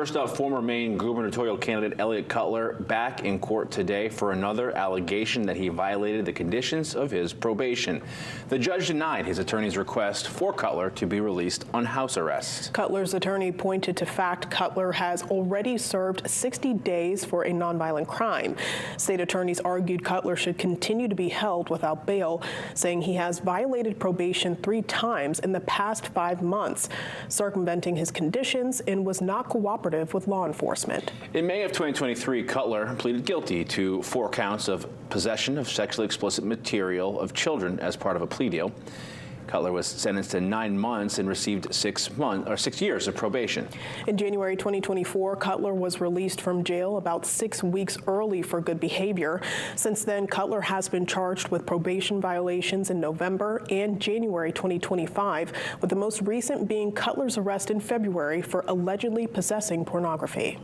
First up, former Maine gubernatorial candidate Eliot Cutler back in court today for another allegation that he violated the conditions of his probation. The judge denied his attorney's request for Cutler to be released on house arrest. Cutler's attorney pointed to fact Cutler has already served 60 days for a nonviolent crime. State attorneys argued Cutler should continue to be held without bail, saying he has violated probation 3 times in the past 5 months, circumventing his conditions and was not cooperative with law enforcement. In May of 2023, Cutler pleaded guilty to 4 counts of possession of sexually explicit material of children as part of a plea deal. Cutler was sentenced to 9 months and received 6 years of probation. In January 2024, Cutler was released from jail about 6 weeks early for good behavior. Since then, Cutler has been charged with probation violations in November and January 2025, with the most recent being Cutler's arrest in February for allegedly possessing pornography.